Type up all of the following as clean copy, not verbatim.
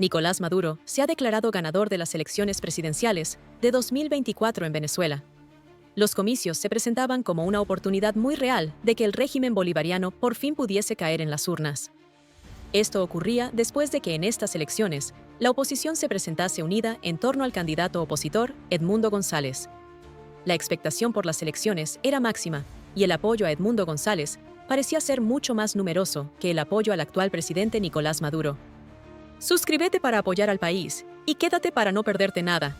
Nicolás Maduro se ha declarado ganador de las elecciones presidenciales de 2024 en Venezuela. Los comicios se presentaban como una oportunidad muy real de que el régimen bolivariano por fin pudiese caer en las urnas. Esto ocurría después de que en estas elecciones la oposición se presentase unida en torno al candidato opositor Edmundo González. La expectación por las elecciones era máxima y el apoyo a Edmundo González parecía ser mucho más numeroso que el apoyo al actual presidente Nicolás Maduro. Suscríbete para apoyar al país y quédate para no perderte nada.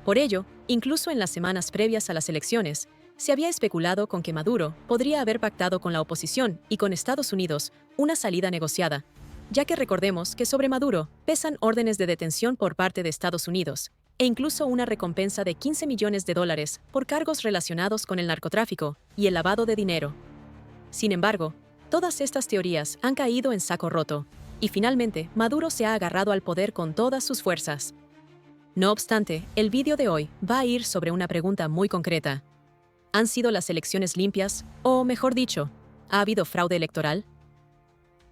Por ello, incluso en las semanas previas a las elecciones, se había especulado con que Maduro podría haber pactado con la oposición y con Estados Unidos una salida negociada, ya que recordemos que sobre Maduro pesan órdenes de detención por parte de Estados Unidos e incluso una recompensa de $15 millones por cargos relacionados con el narcotráfico y el lavado de dinero. Sin embargo, todas estas teorías han caído en saco roto, y finalmente Maduro se ha agarrado al poder con todas sus fuerzas. No obstante, el vídeo de hoy va a ir sobre una pregunta muy concreta. ¿Han sido las elecciones limpias? O, mejor dicho, ¿ha habido fraude electoral?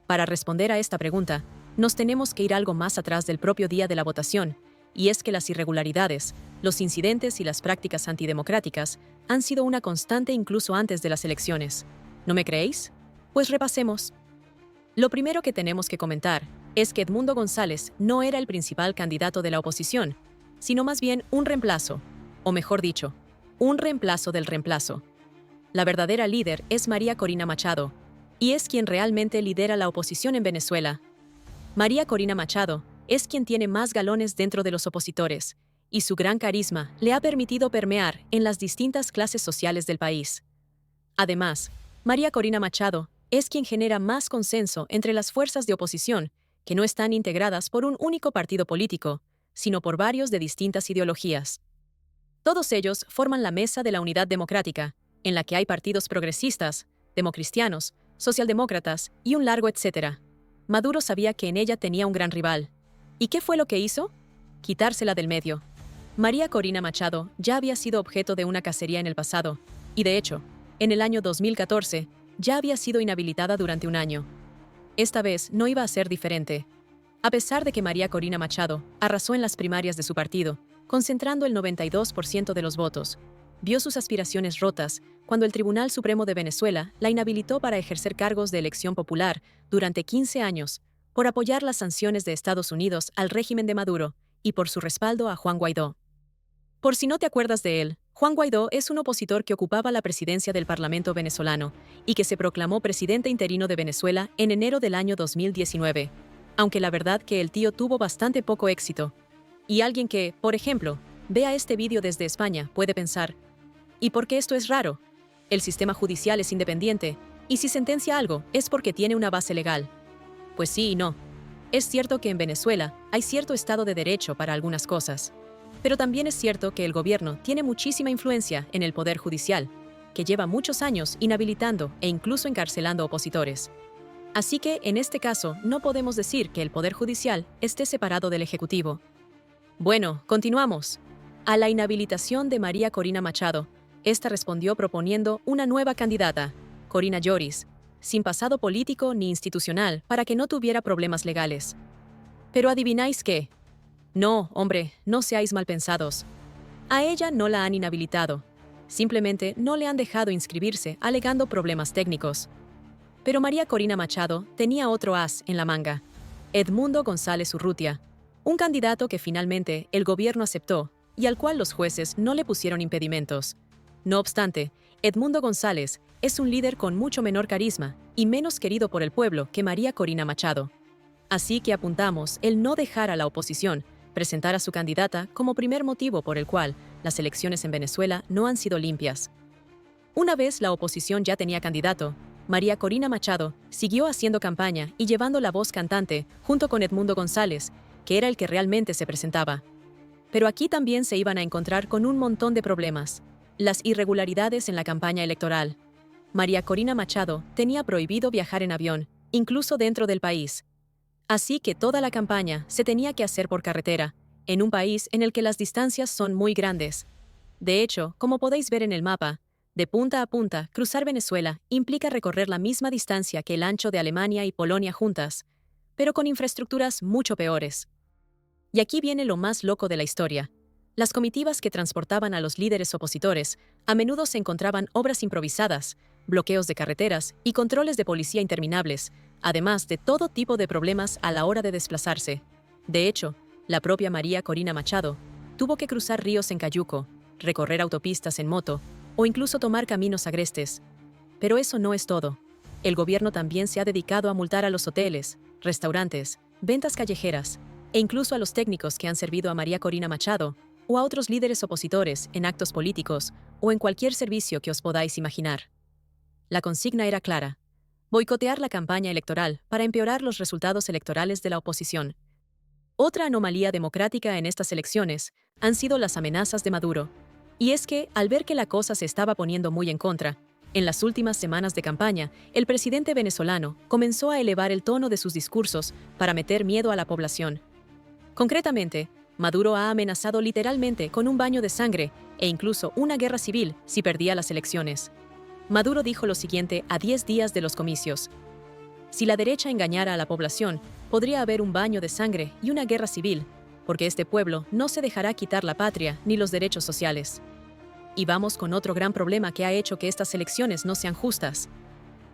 Para responder a esta pregunta, nos tenemos que ir algo más atrás del propio día de la votación, y es que las irregularidades, los incidentes y las prácticas antidemocráticas han sido una constante incluso antes de las elecciones. ¿No me creéis? Pues repasemos. Lo primero que tenemos que comentar es que Edmundo González no era el principal candidato de la oposición, sino más bien un reemplazo, o mejor dicho, un reemplazo del reemplazo. La verdadera líder es María Corina Machado, y es quien realmente lidera la oposición en Venezuela. María Corina Machado es quien tiene más galones dentro de los opositores, y su gran carisma le ha permitido permear en las distintas clases sociales del país. Además, María Corina Machado es quien genera más consenso entre las fuerzas de oposición, que no están integradas por un único partido político, sino por varios de distintas ideologías. Todos ellos forman la Mesa de la Unidad Democrática, en la que hay partidos progresistas, democristianos, socialdemócratas y un largo etcétera. Maduro sabía que en ella tenía un gran rival. ¿Y qué fue lo que hizo? Quitársela del medio. María Corina Machado ya había sido objeto de una cacería en el pasado, y de hecho, en el año 2014, ya había sido inhabilitada durante un año. Esta vez no iba a ser diferente. A pesar de que María Corina Machado arrasó en las primarias de su partido, concentrando el 92% de los votos, vio sus aspiraciones rotas cuando el Tribunal Supremo de Venezuela la inhabilitó para ejercer cargos de elección popular durante 15 años por apoyar las sanciones de Estados Unidos al régimen de Maduro y por su respaldo a Juan Guaidó. Por si no te acuerdas de él, Juan Guaidó es un opositor que ocupaba la presidencia del Parlamento venezolano y que se proclamó presidente interino de Venezuela en enero del año 2019, aunque la verdad que el tío tuvo bastante poco éxito. Y alguien que, por ejemplo, vea este vídeo desde España puede pensar, ¿y por qué esto es raro? El sistema judicial es independiente, y si sentencia algo es porque tiene una base legal. Pues sí y no. Es cierto que en Venezuela hay cierto estado de derecho para algunas cosas. Pero también es cierto que el gobierno tiene muchísima influencia en el poder judicial, que lleva muchos años inhabilitando e incluso encarcelando opositores. Así que, en este caso, no podemos decir que el poder judicial esté separado del ejecutivo. Bueno, continuamos. A la inhabilitación de María Corina Machado, esta respondió proponiendo una nueva candidata, Corina Lloris, sin pasado político ni institucional para que no tuviera problemas legales. Pero ¿adivináis qué? No, hombre, no seáis malpensados. A ella no la han inhabilitado. Simplemente no le han dejado inscribirse alegando problemas técnicos. Pero María Corina Machado tenía otro as en la manga, Edmundo González Urrutia, un candidato que finalmente el gobierno aceptó y al cual los jueces no le pusieron impedimentos. No obstante, Edmundo González es un líder con mucho menor carisma y menos querido por el pueblo que María Corina Machado. Así que apuntamos el no dejar a la oposición presentar a su candidata como primer motivo por el cual las elecciones en Venezuela no han sido limpias. Una vez la oposición ya tenía candidato, María Corina Machado siguió haciendo campaña y llevando la voz cantante junto con Edmundo González, que era el que realmente se presentaba. Pero aquí también se iban a encontrar con un montón de problemas. Las irregularidades en la campaña electoral. María Corina Machado tenía prohibido viajar en avión, incluso dentro del país. Así que toda la campaña se tenía que hacer por carretera, en un país en el que las distancias son muy grandes. De hecho, como podéis ver en el mapa, de punta a punta, cruzar Venezuela implica recorrer la misma distancia que el ancho de Alemania y Polonia juntas, pero con infraestructuras mucho peores. Y aquí viene lo más loco de la historia. Las comitivas que transportaban a los líderes opositores a menudo se encontraban obras improvisadas, bloqueos de carreteras y controles de policía interminables, además de todo tipo de problemas a la hora de desplazarse. De hecho, la propia María Corina Machado tuvo que cruzar ríos en cayuco, recorrer autopistas en moto o incluso tomar caminos agrestes. Pero eso no es todo. El gobierno también se ha dedicado a multar a los hoteles, restaurantes, ventas callejeras e incluso a los técnicos que han servido a María Corina Machado o a otros líderes opositores en actos políticos o en cualquier servicio que os podáis imaginar. La consigna era clara: boicotear la campaña electoral para empeorar los resultados electorales de la oposición. Otra anomalía democrática en estas elecciones han sido las amenazas de Maduro. Y es que, al ver que la cosa se estaba poniendo muy en contra, en las últimas semanas de campaña, el presidente venezolano comenzó a elevar el tono de sus discursos para meter miedo a la población. Concretamente, Maduro ha amenazado literalmente con un baño de sangre e incluso una guerra civil si perdía las elecciones. Maduro dijo lo siguiente a 10 días de los comicios: si la derecha engañara a la población, podría haber un baño de sangre y una guerra civil, porque este pueblo no se dejará quitar la patria ni los derechos sociales. Y vamos con otro gran problema que ha hecho que estas elecciones no sean justas.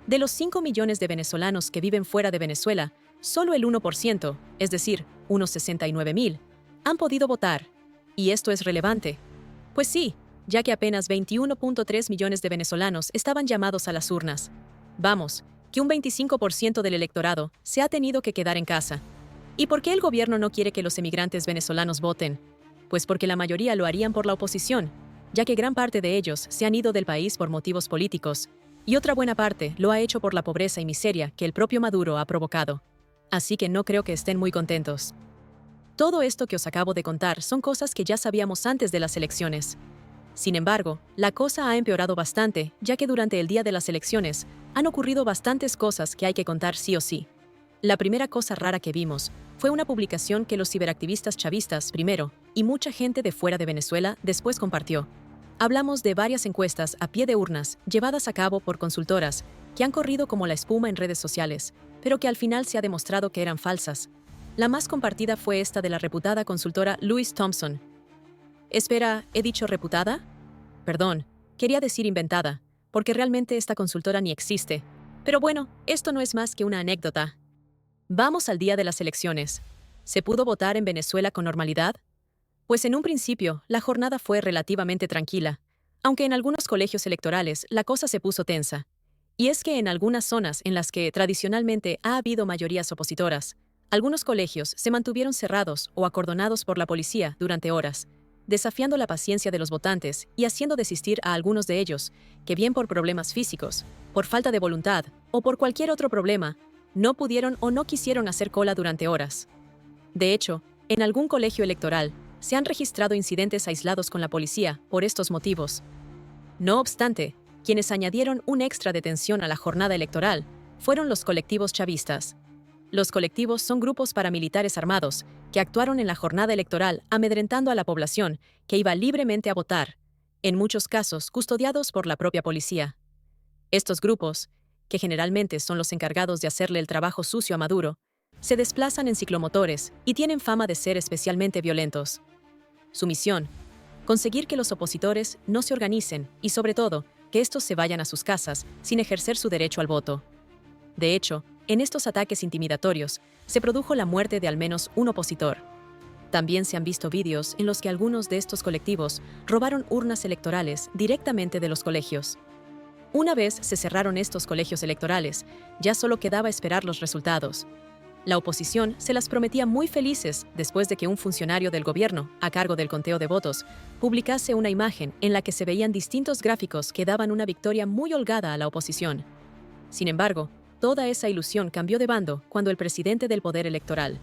De los 5 millones de venezolanos que viven fuera de Venezuela, solo el 1%, es decir, unos 69.000, han podido votar. Y esto es relevante. Pues sí, ya que apenas 21.3 millones de venezolanos estaban llamados a las urnas. Vamos, que un 25% del electorado se ha tenido que quedar en casa. ¿Y por qué el gobierno no quiere que los emigrantes venezolanos voten? Pues porque la mayoría lo harían por la oposición, ya que gran parte de ellos se han ido del país por motivos políticos, y otra buena parte lo ha hecho por la pobreza y miseria que el propio Maduro ha provocado. Así que no creo que estén muy contentos. Todo esto que os acabo de contar son cosas que ya sabíamos antes de las elecciones. Sin embargo, la cosa ha empeorado bastante, ya que durante el día de las elecciones han ocurrido bastantes cosas que hay que contar sí o sí. La primera cosa rara que vimos fue una publicación que los ciberactivistas chavistas primero y mucha gente de fuera de Venezuela después compartió. Hablamos de varias encuestas a pie de urnas llevadas a cabo por consultoras que han corrido como la espuma en redes sociales, pero que al final se ha demostrado que eran falsas. La más compartida fue esta de la reputada consultora Louis Thompson. Espera, ¿he dicho reputada? Perdón, quería decir inventada, porque realmente esta consultora ni existe. Pero bueno, esto no es más que una anécdota. Vamos al día de las elecciones. ¿Se pudo votar en Venezuela con normalidad? Pues en un principio, la jornada fue relativamente tranquila, aunque en algunos colegios electorales la cosa se puso tensa. Y es que en algunas zonas en las que tradicionalmente ha habido mayorías opositoras, algunos colegios se mantuvieron cerrados o acordonados por la policía durante horas, desafiando la paciencia de los votantes y haciendo desistir a algunos de ellos, que bien por problemas físicos, por falta de voluntad o por cualquier otro problema, no pudieron o no quisieron hacer cola durante horas. De hecho, en algún colegio electoral, se han registrado incidentes aislados con la policía por estos motivos. No obstante, quienes añadieron un extra de tensión a la jornada electoral fueron los colectivos chavistas. Los colectivos son grupos paramilitares armados que actuaron en la jornada electoral amedrentando a la población que iba libremente a votar, en muchos casos custodiados por la propia policía. Estos grupos, que generalmente son los encargados de hacerle el trabajo sucio a Maduro, se desplazan en ciclomotores y tienen fama de ser especialmente violentos. Su misión: conseguir que los opositores no se organicen y, sobre todo, que estos se vayan a sus casas sin ejercer su derecho al voto. De hecho, en estos ataques intimidatorios se produjo la muerte de al menos un opositor. También se han visto vídeos en los que algunos de estos colectivos robaron urnas electorales directamente de los colegios. Una vez se cerraron estos colegios electorales, ya solo quedaba esperar los resultados. La oposición se las prometía muy felices después de que un funcionario del gobierno, a cargo del conteo de votos, publicase una imagen en la que se veían distintos gráficos que daban una victoria muy holgada a la oposición. Sin embargo, toda esa ilusión cambió de bando cuando el presidente del Poder Electoral,